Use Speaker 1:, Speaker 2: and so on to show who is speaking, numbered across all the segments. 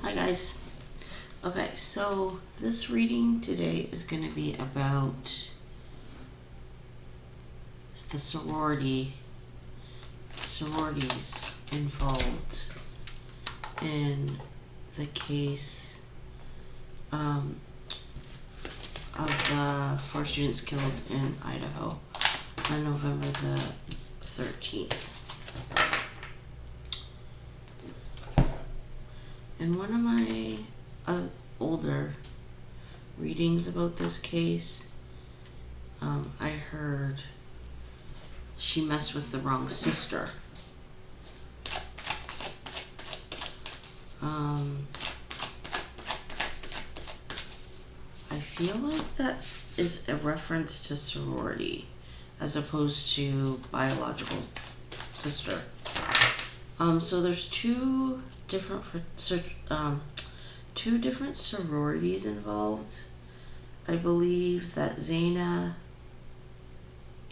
Speaker 1: Hi guys. Okay, so this reading today is going to be about the sororities involved in the case of the 4 students killed in Idaho on November the 13th. In one of my older readings about this case, I heard she messed with the wrong sister. I feel like that is a reference to sorority as opposed to biological sister. So there's two different sororities involved. I believe that Xana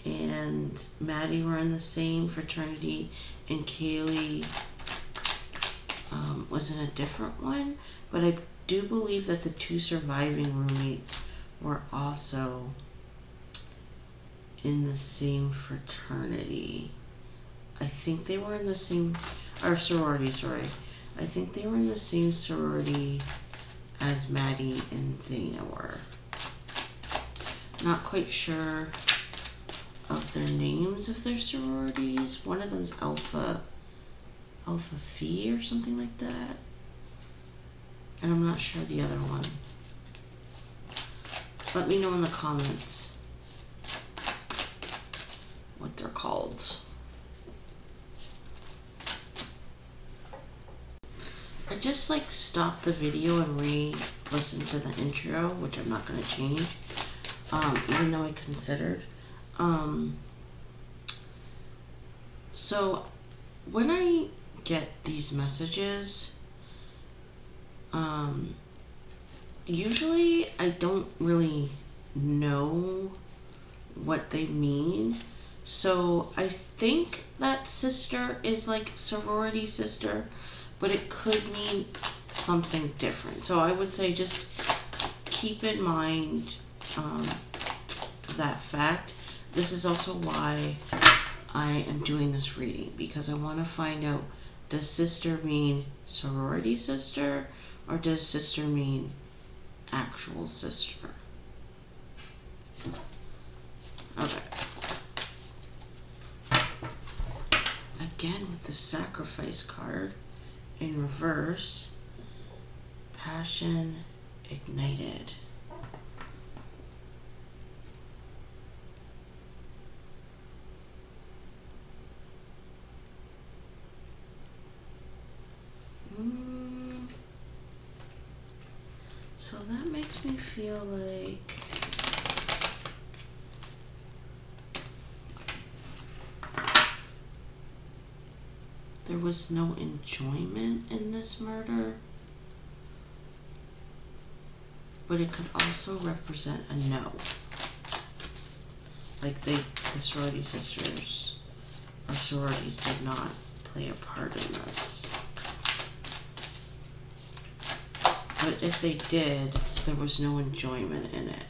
Speaker 1: and Maddie were in the same fraternity, and Kaylee was in a different one. But I do believe that the two surviving roommates were also in the same fraternity. I think they were in the same, or sorority, sorry. I think they were in the same sorority as Maddie and Xana were. Not quite sure of their names of their sororities. One of them's Alpha Phi or something like that. And I'm not sure the other one. Let me know in the comments what they're called. I just stopped the video and re-listened to the intro, which I'm not going to change, even though I considered. So when I get these messages, usually I don't really know what they mean. So I think that sister is sorority sister, but it could mean something different. So I would say just keep in mind that fact. This is also why I am doing this reading, because I want to find out, does sister mean sorority sister, or does sister mean actual sister? Okay. Again with the sacrifice card in reverse, passion ignited. So that makes me feel like there was no enjoyment in this murder, but it could also represent a no. The sorority sisters or sororities did not play a part in this. But if they did, there was no enjoyment in it.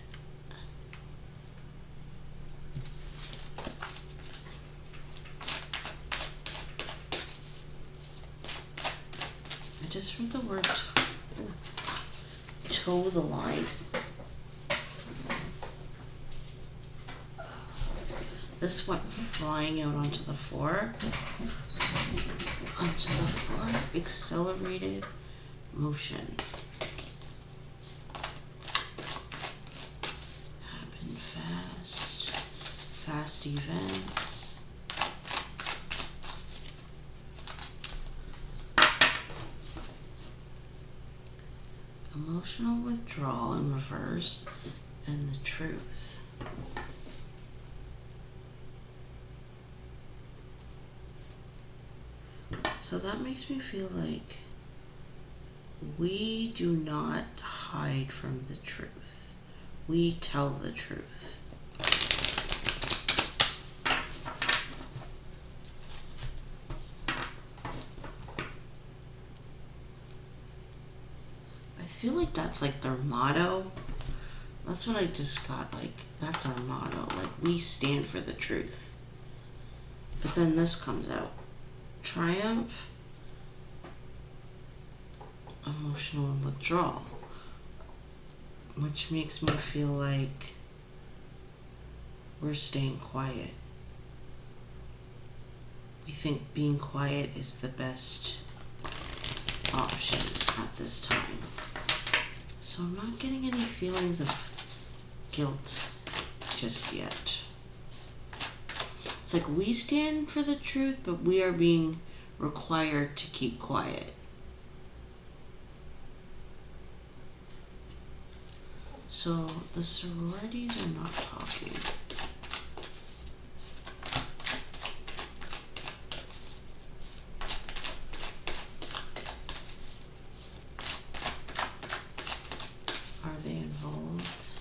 Speaker 1: I just heard the word toe the line. This went flying out onto the floor. Accelerated motion. Happen fast. Fast events. Emotional withdrawal in reverse, and the truth. So that makes me feel like we do not hide from the truth. We tell the truth. feel like that's like their motto. That's what I just got, like, that's our motto. Like, we stand for the truth. But then this comes out. Triumph, emotional withdrawal. Which makes me feel like we're staying quiet. We think being quiet is the best option at this time. So I'm not getting any feelings of guilt just yet. It's like we stand for the truth, but we are being required to keep quiet. So the sororities are not talking. Are they involved?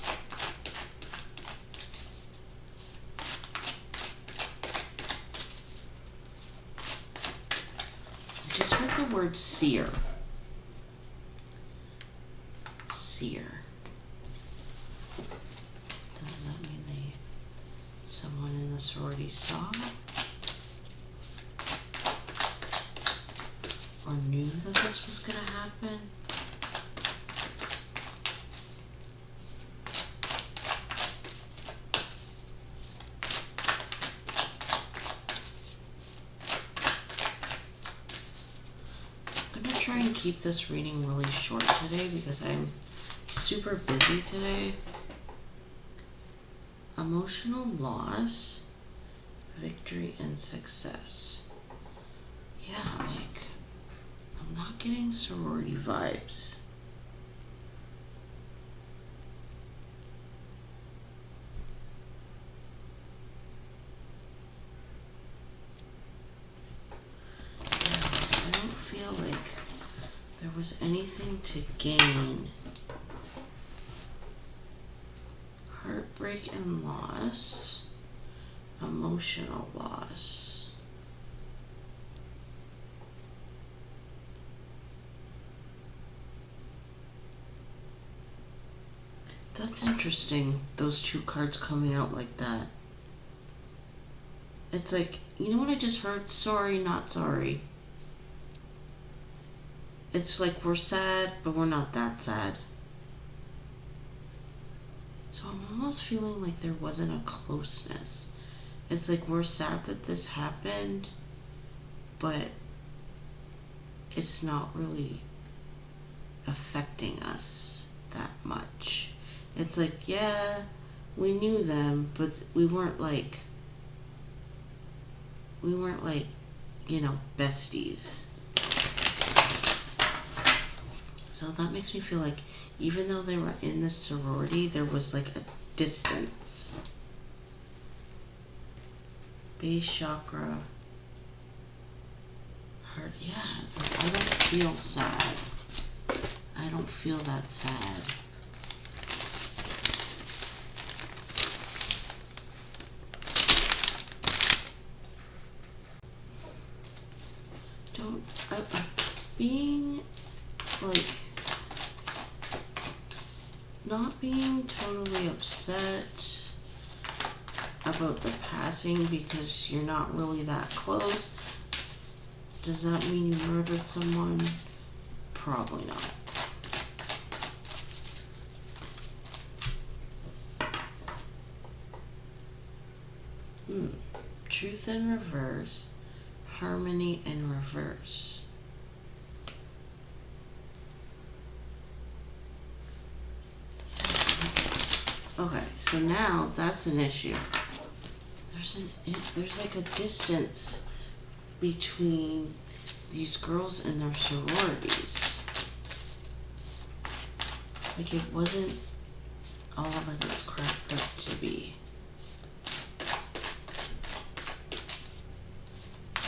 Speaker 1: I just heard the word seer. Seer. Does that mean someone in the sorority saw or knew that this was going to happen? I'm going to try and keep this reading really short today because I'm super busy today. Emotional loss, victory, and success. Yeah, like, I'm not getting sorority vibes. I don't feel like there was anything to gain. Heartbreak and loss, emotional loss. That's interesting, those two cards coming out like that. It's like, you know what I just heard? Sorry, not sorry. It's like we're sad, but we're not that sad. So I'm almost feeling like there wasn't a closeness. It's like we're sad that this happened, but it's not really affecting us that much. It's like, yeah, we knew them, but we weren't like, you know, besties. So that makes me feel like even though they were in this sorority, there was like a distance. Base chakra. Heart. Yeah, it's like I don't feel sad. I don't feel that sad. Being like, not being totally upset about the passing because you're not really that close. Does that mean you murdered someone? Probably not. Truth in reverse, harmony in reverse. Okay, so now that's an issue. There's like a distance between these girls and their sororities. Like it wasn't all that it's cracked up to be.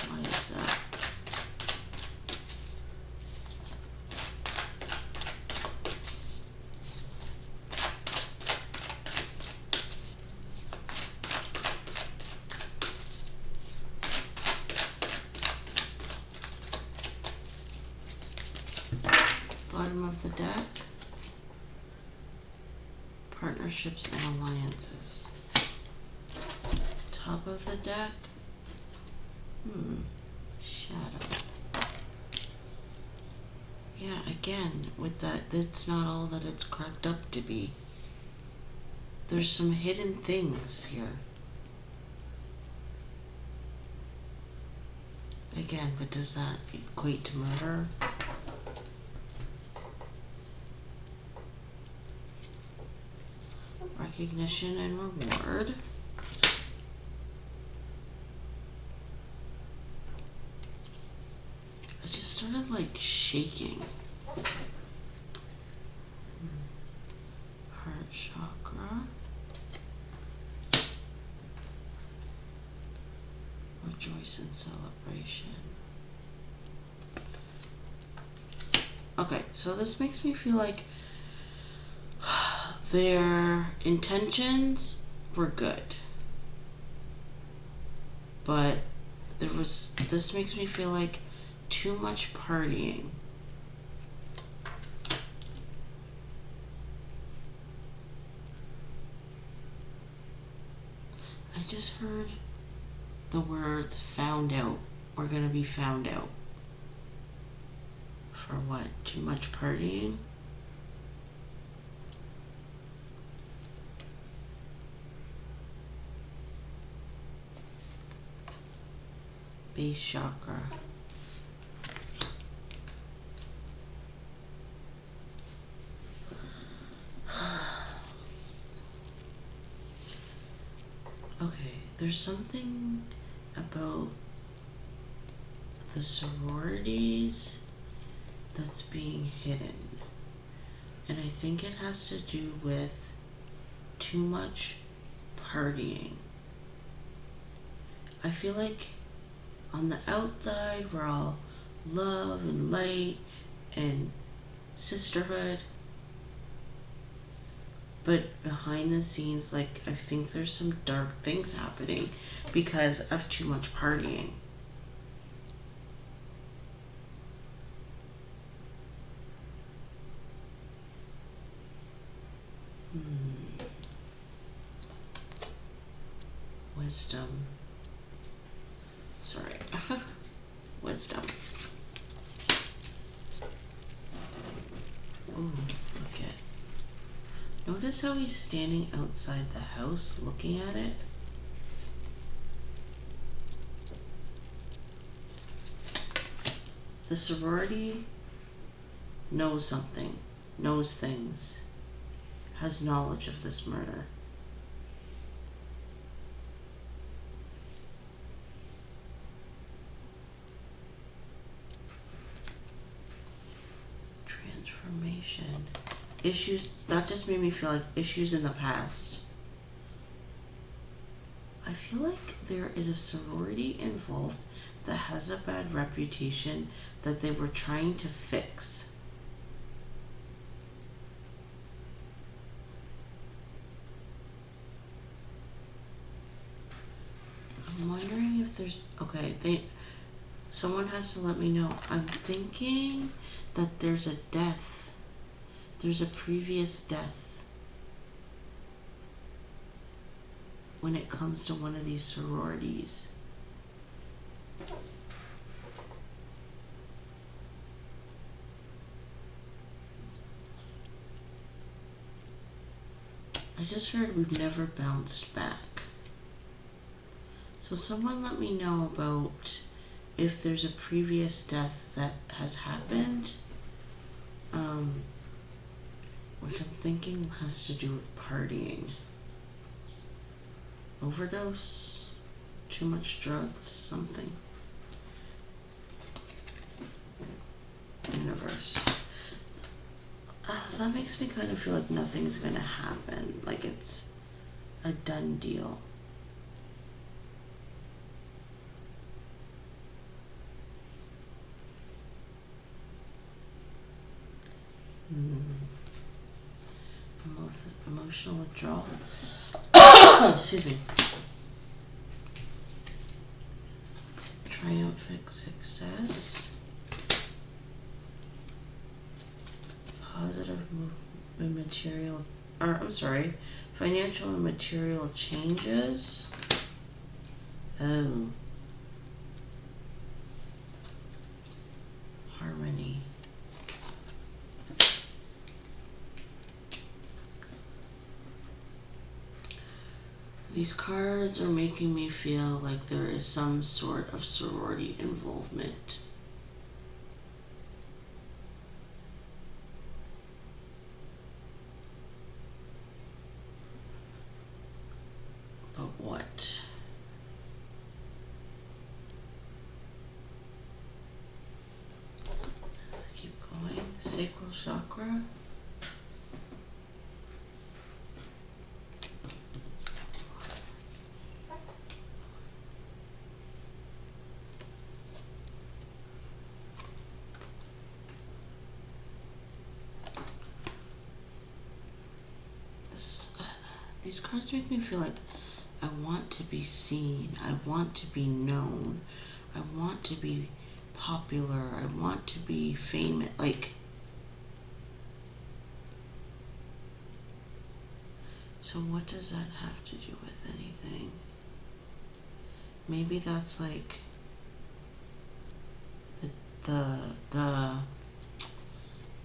Speaker 1: Why is that? Bottom of the deck. Partnerships and alliances. Top of the deck. Shadow. Yeah, again, with that, that's not all that it's cracked up to be. There's some hidden things here. Again, but does that equate to murder? Recognition and reward. I just started like shaking. Heart chakra. Rejoice in celebration. Okay, so this makes me feel like their intentions were good. But this makes me feel like too much partying. I just heard the words found out. We're gonna be found out. For what? Too much partying? Base chakra. Okay, there's something about the sororities that's being hidden. And I think it has to do with too much partying. I feel like on the outside we're all love and light and sisterhood. But behind the scenes, like, I think there's some dark things happening because of too much partying. Wisdom. Sorry. Wisdom. Ooh, look at. Notice how he's standing outside the house looking at it? The sorority knows something, knows things, has knowledge of this murder. Transformation. Issues, that just made me feel like issues in the past. I feel like there is a sorority involved that has a bad reputation that they were trying to fix. I'm wondering if there's, okay, someone has to let me know. I'm thinking that there's a death. There's a previous death when it comes to one of these sororities. I just heard we've never bounced back. So someone let me know about if there's a previous death that has happened, which I'm thinking has to do with partying. Overdose, too much drugs, something. Universe. That makes me kind of feel like nothing's gonna happen, like it's a done deal. Emotional withdrawal. Excuse me. Triumphant success. Positive movement material I'm sorry, financial and material changes. Oh. Harmony. These cards are making me feel like there is some sort of sorority involvement. But what? Let's keep going. Sacral chakra. These cards make me feel like I want to be seen. I want to be known. I want to be popular. I want to be famous. Like, so what does that have to do with anything? Maybe that's like the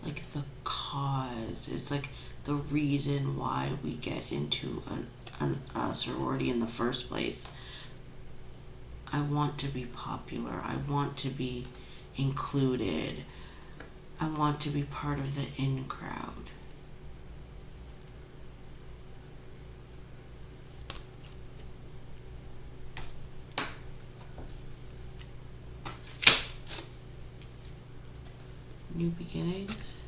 Speaker 1: like the cause. It's like the reason why we get into a sorority in the first place. I want to be popular. I want to be included. I want to be part of the in crowd. New beginnings.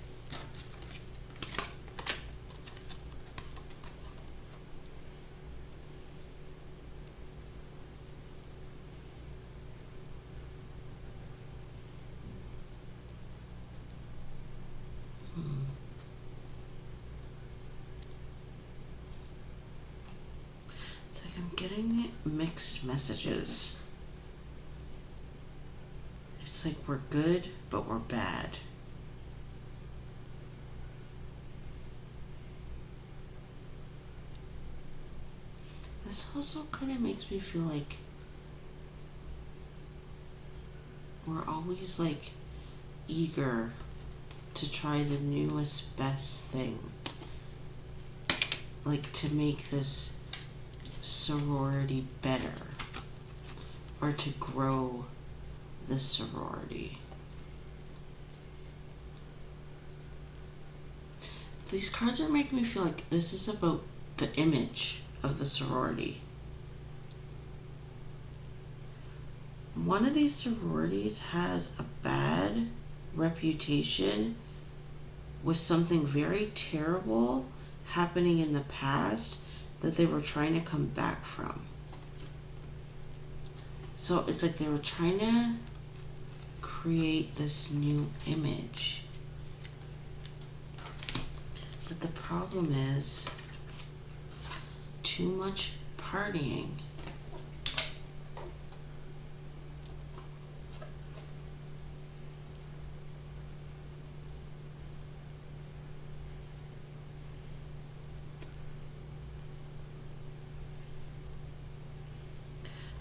Speaker 1: It's like I'm getting mixed messages. It's like we're good, but we're bad. This also kind of makes me feel like we're always like eager to try the newest, best thing. Like to make this sorority better. Or to grow the sorority. These cards are making me feel like this is about the image of the sorority. One of these sororities has a bad reputation with something very terrible happening in the past that they were trying to come back from. So it's like they were trying to create this new image. But the problem is too much partying.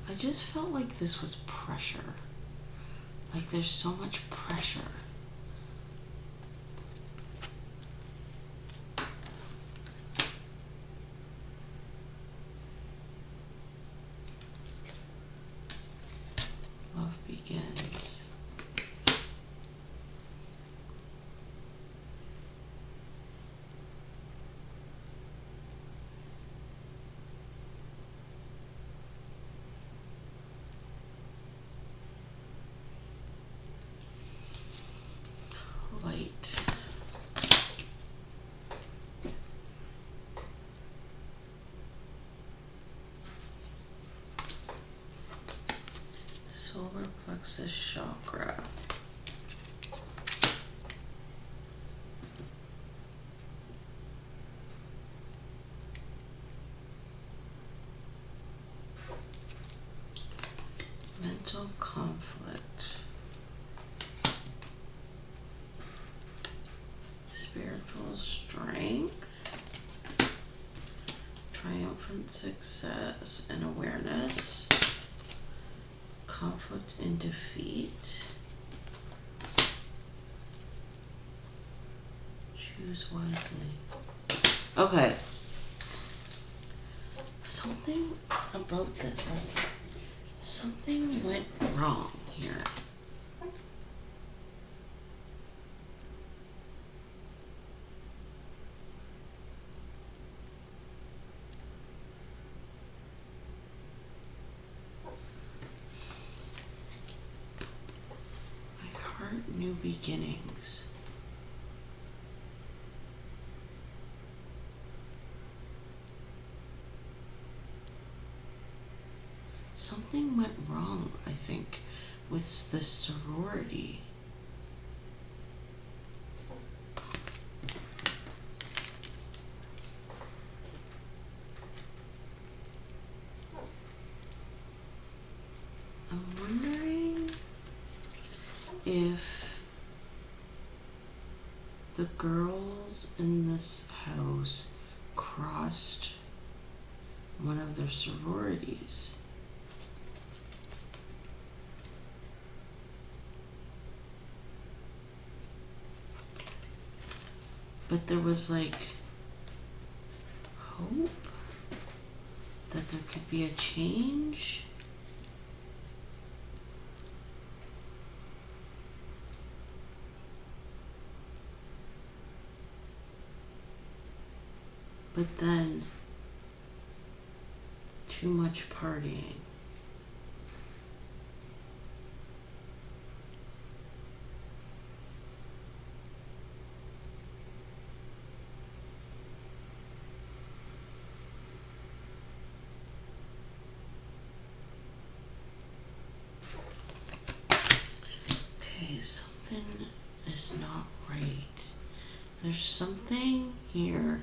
Speaker 1: I just felt like this was pressure. Like there's so much pressure. Love begins. Light. Solar plexus chakra. Mental conflict. Spiritual strength. Infant success and awareness. Conflict and defeat. Choose wisely. Okay. Something about this. Something went wrong here. My heart, new beginnings. Something went wrong, I think, with the sorority. I'm wondering if the girls in this house crossed one of their sororities. But there was like hope that there could be a change. But then too much partying. Okay, something is not right. There's something here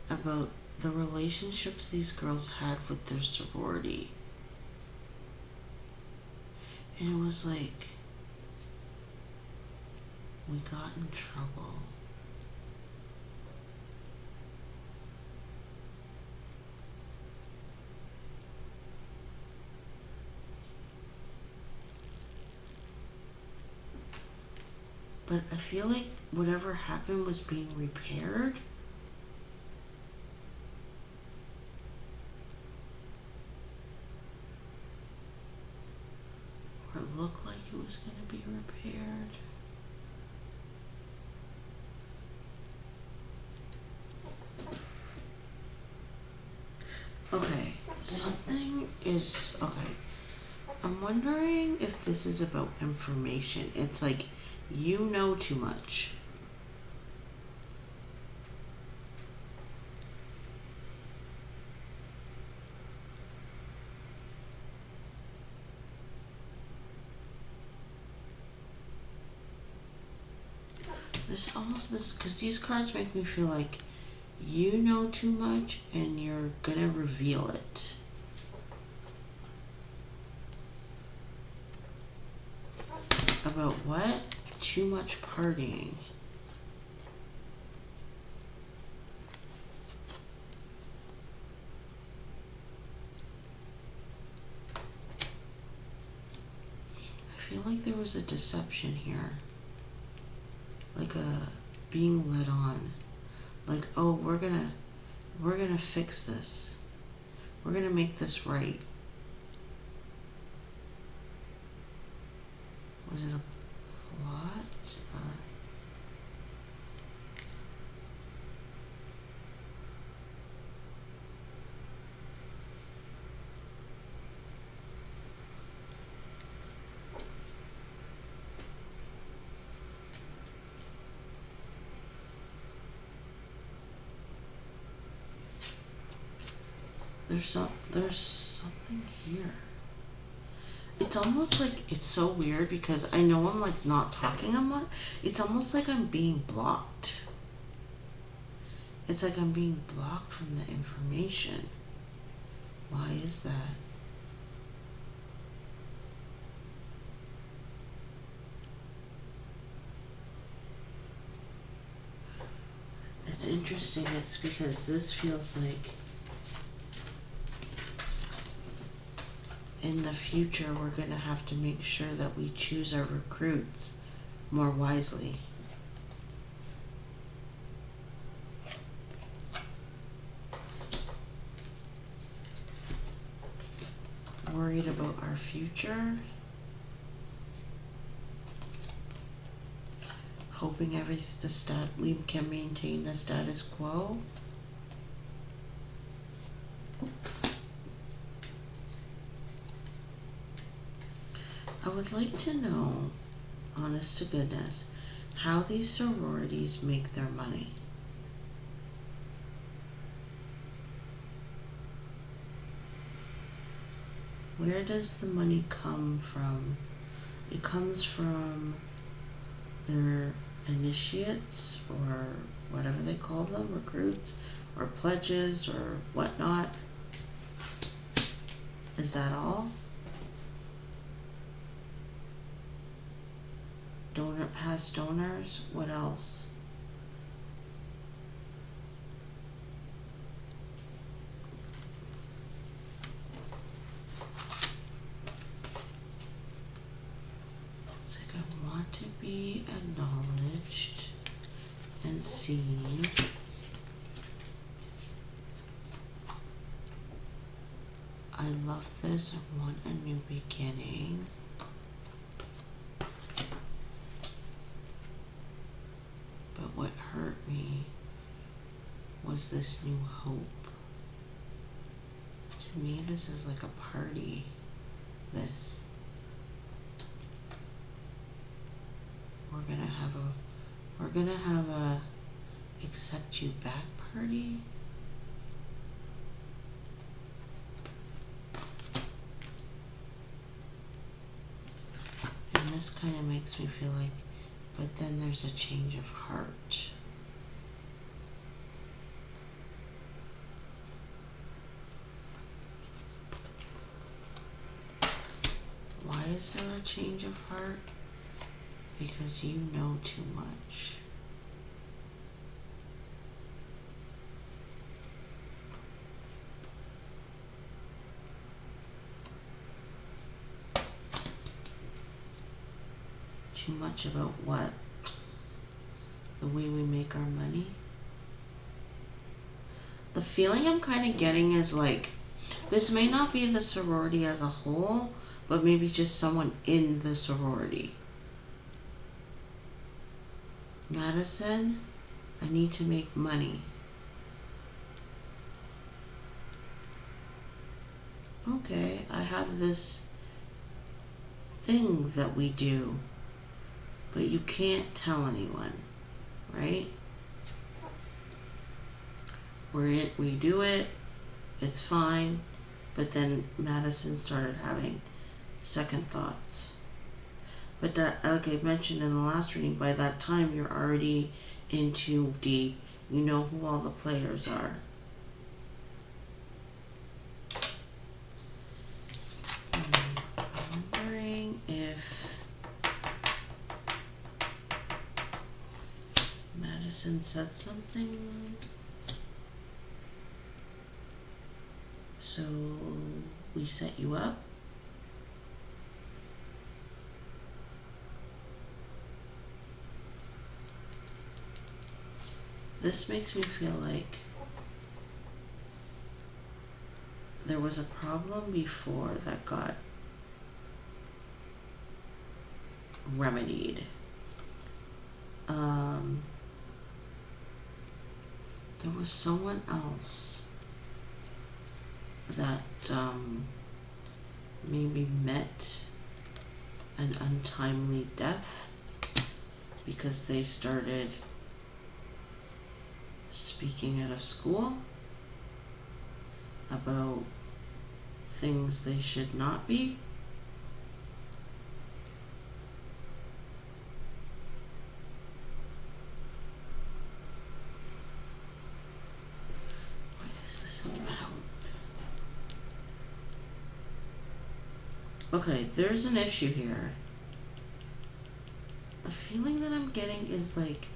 Speaker 1: about the relationships these girls had with their sorority. And it was like, we got in trouble. But I feel like whatever happened was being repaired. Or it looked like it was going to be repaired. Okay, something is, okay. I'm wondering if this is about information. It's like, you know too much. Because these cards make me feel like you know too much and you're gonna reveal it. About what? Too much partying. I feel like there was a deception here. Like a being led on. Like, oh, we're gonna fix this. We're gonna make this right. Was it a plot? There's something here. It's almost like, it's so weird because I know I'm like not talking a lot. It's almost like I'm being blocked. It's like I'm being blocked from the information. Why is that? It's interesting. It's because this feels like in the future we're going to have to make sure that we choose our recruits more wisely. Worried about our future. Hoping we can maintain the status quo. I would like to know, honest to goodness, how these sororities make their money. Where does the money come from? It comes from their initiates, or whatever they call them, recruits, or pledges, or whatnot. Is that all? Past donors? What else? It's like I want to be acknowledged and seen. I love this. I want a new beginning. But what hurt me was this new hope. To me, this is like a party. This. We're gonna have a accept you back party. And this kind of makes me feel like, but then there's a change of heart. Why is there a change of heart? Because you know too much. Too much about what? The way we make our money? The feeling I'm kind of getting is like, this may not be the sorority as a whole, but maybe just someone in the sorority. Madison, I need to make money. Okay, I have this thing that we do, but you can't tell anyone, right? We do it, it's fine, but then Madison started having second thoughts. But that, like I mentioned in the last reading, by that time you're already in too deep. You know who all the players are. I'm wondering if Madison said something. So we set you up. This makes me feel like there was a problem before that got remedied. There was someone else that maybe met an untimely death because they started speaking out of school about things they should not be. What is this about? Okay, there's an issue here. The feeling that I'm getting is like,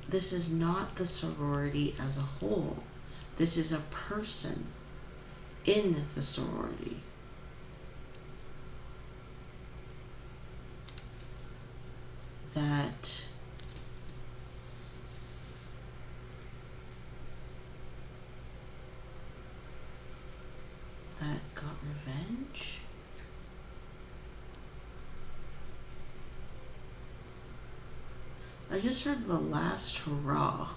Speaker 1: this is not the sorority as a whole. This is a person in the sorority. that got revenge. I just heard the last hurrah.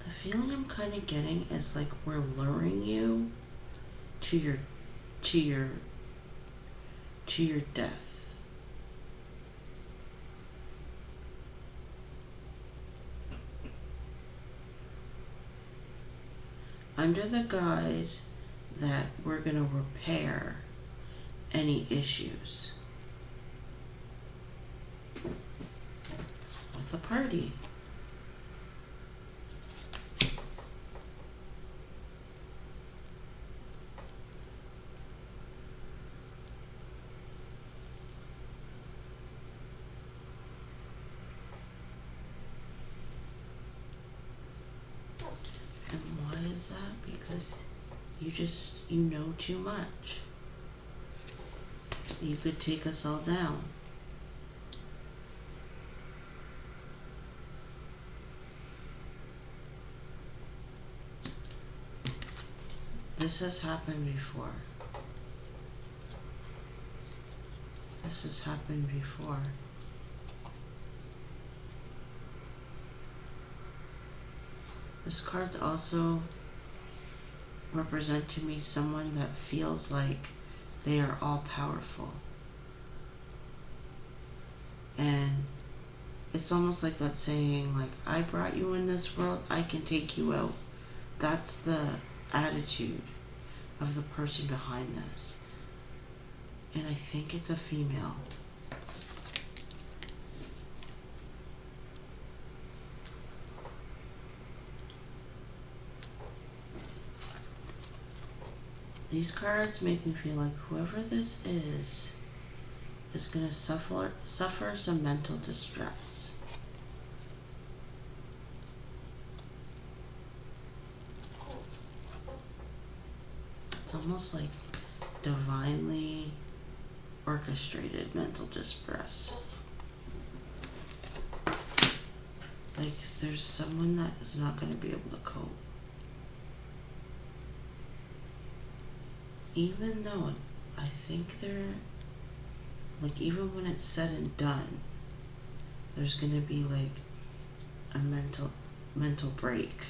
Speaker 1: The feeling I'm kind of getting is like we're luring you to your death. Under the guise that we're going to repair any issues with the party. And why is that? Because you know too much. You could take us all down. This has happened before. This has happened before. This card's also represent to me someone that feels like they are all powerful. And it's almost like that saying, like, I brought you in this world, I can take you out. That's the attitude of the person behind this. And I think it's a female. These cards make me feel like whoever this is going to suffer some mental distress. It's almost like divinely orchestrated mental distress. Like there's someone that is not going to be able to cope. Even though I think they're, like, even when it's said and done, there's gonna be like a mental break.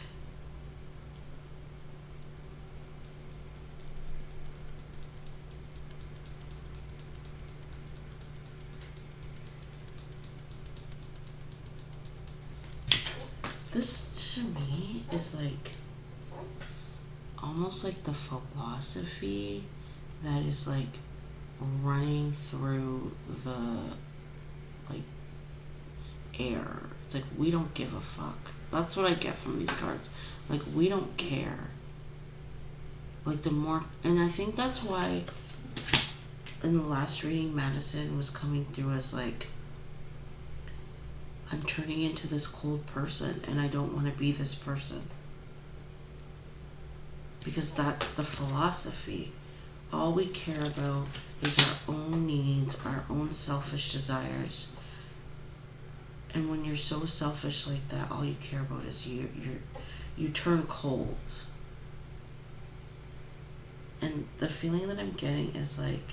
Speaker 1: This to me is like almost like the philosophy that is like running through the like air. It's like we don't give a fuck. That's what I get from these cards. Like we don't care. Like the more, and I think that's why in the last reading Madison was coming through as like, I'm turning into this cold person and I don't want to be this person. Because that's the philosophy. All we care about is our own needs, our own selfish desires. And when you're so selfish like that, all you care about is you turn cold. And the feeling that I'm getting is like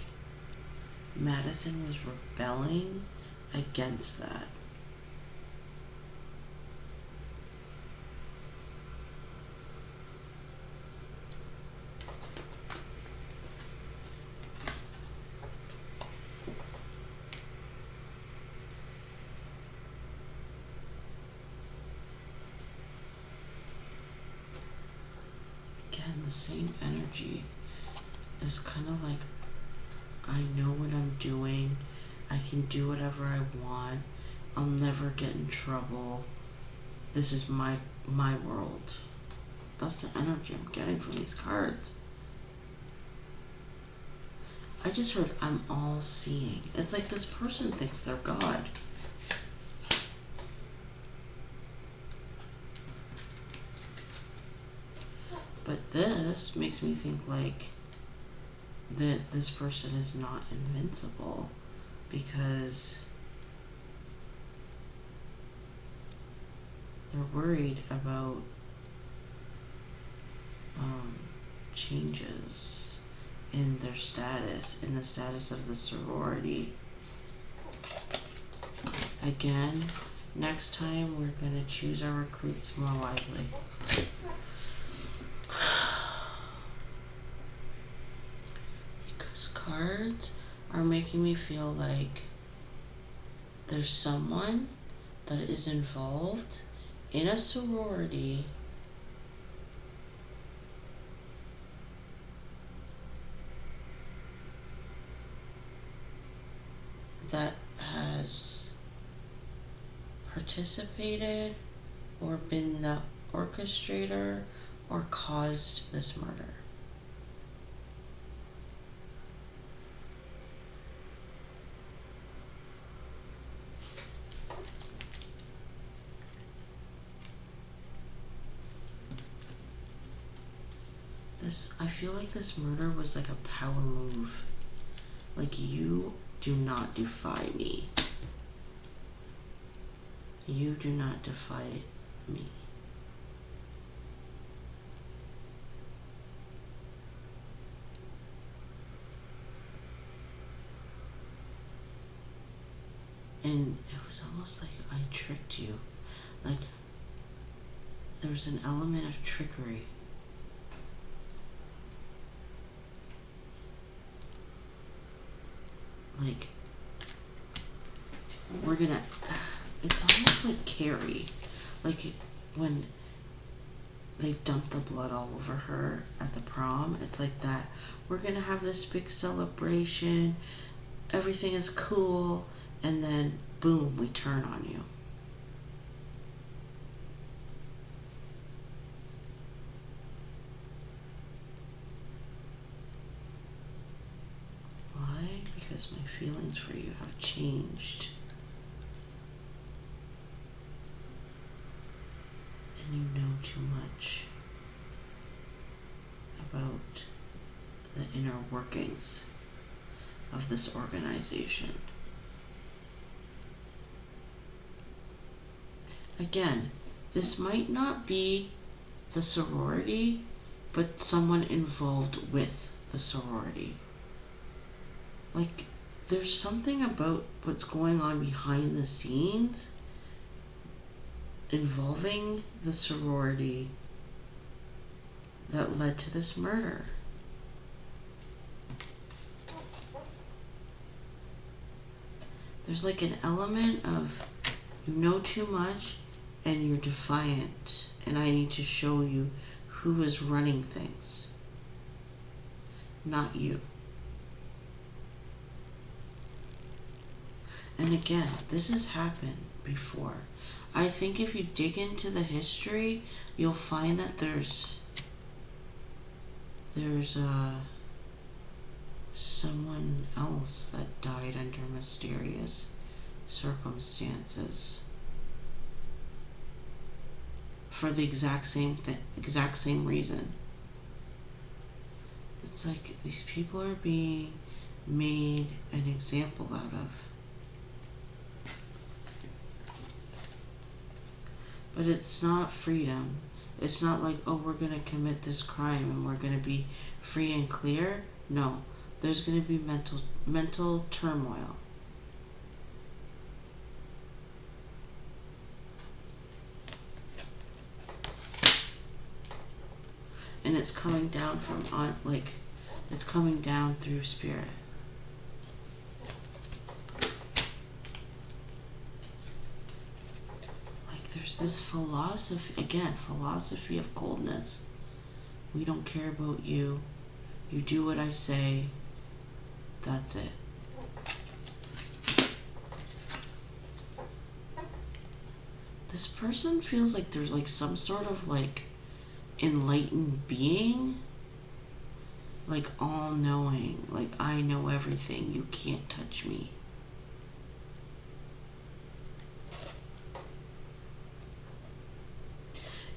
Speaker 1: Madison was rebelling against that. The same energy is kind of like, I know what I'm doing, I can do whatever I want, I'll never get in trouble, this is my world. That's the energy I'm getting from these cards. I just heard I'm all seeing. It's like this person thinks they're God. But this makes me think like that this person is not invincible, because they're worried about changes in their status, in the status of the sorority. Again, next time we're going to choose our recruits more wisely. Because cards are making me feel like there's someone that is involved in a sorority that has participated or been the orchestrator or caused this murder. I feel like this murder was like a power move. Like, you do not defy me. You do not defy me. And it was almost like I tricked you. Like, there's an element of trickery. Like, we're gonna, it's almost like Carrie. Like, when they dumped the blood all over her at the prom, it's like that. We're gonna have this big celebration, everything is cool, and then boom, we turn on you. Why? Because my feelings for you have changed. And you know too much about the inner workings of this organization. Again, this might not be the sorority, but someone involved with the sorority. Like, there's something about what's going on behind the scenes involving the sorority that led to this murder. There's like an element of, you know too much and you're defiant, and I need to show you who is running things, not you. And again, this has happened before. I think if you dig into the history, you'll find that there's someone else that died under mysterious circumstances for the exact same reason. It's like these people are being made an example out of. But it's not freedom. It's not like, oh, we're going to commit this crime and we're going to be free and clear. No, there's going to be mental turmoil. And it's coming down from it's coming down through spirit. There's this philosophy of coldness. We don't care about you. You do what I say. That's it. This person feels like there's like some sort of like enlightened being, like all knowing, like I know everything, you can't touch me.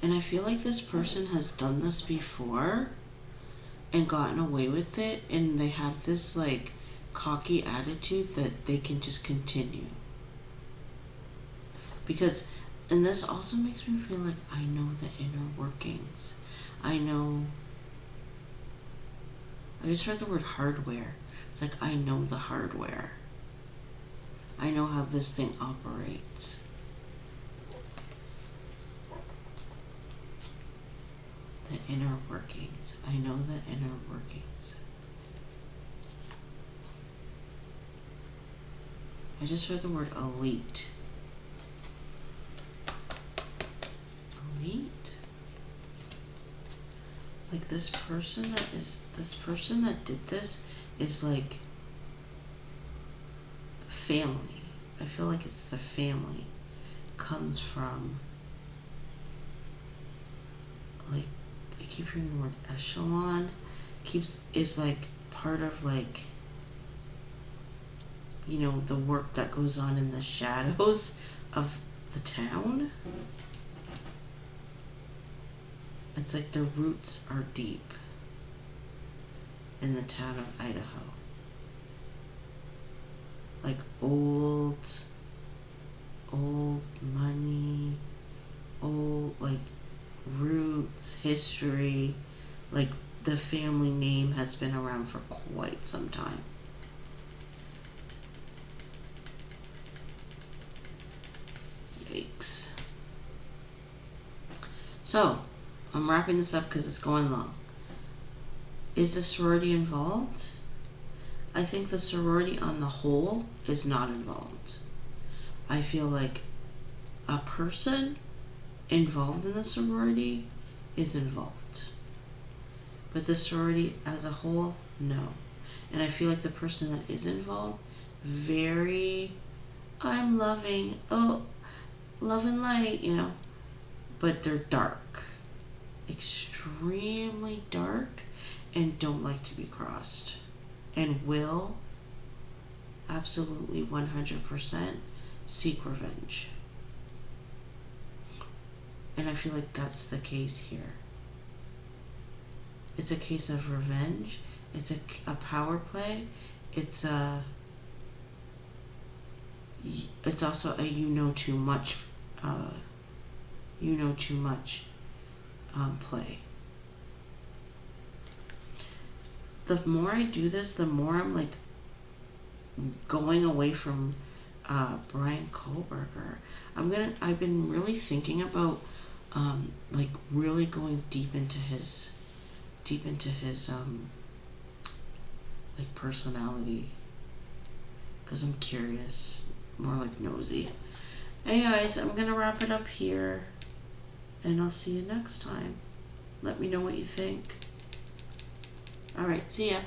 Speaker 1: And I feel like this person has done this before, and gotten away with it, and they have this like cocky attitude that they can just continue. Because, and this also makes me feel like I know the inner workings. I just heard the word hardware. It's like I know the hardware. I know how this thing operates. The inner workings. I know the inner workings. I just heard the word elite. Elite? Like this person that did this is like family. I feel like it's the family. Comes from, like, I keep hearing the word echelon. Is like part of like, you know, the work that goes on in the shadows of the town. It's like the roots are deep in the town of Idaho. Like old money, old like roots, history, like the family name has been around for quite some time. Yikes. So, I'm wrapping this up because it's going long. Is the sorority involved? I think the sorority on the whole is not involved. I feel like a person involved in the sorority is involved. But the sorority as a whole, no. And I feel like the person that is involved, very, I'm loving, love and light, you know. But they're dark. Extremely dark and don't like to be crossed. And will absolutely 100% seek revenge. And I feel like that's the case here. It's a case of revenge. It's a power play. It's also a you know too much play. The more I do this, the more I'm like going away from Brian Kohlberger. I've been really thinking about like really going deep into his like personality, because I'm curious, more like nosy. Anyways, I'm gonna wrap it up here, and I'll see you next time. Let me know what you think. Alright, see ya.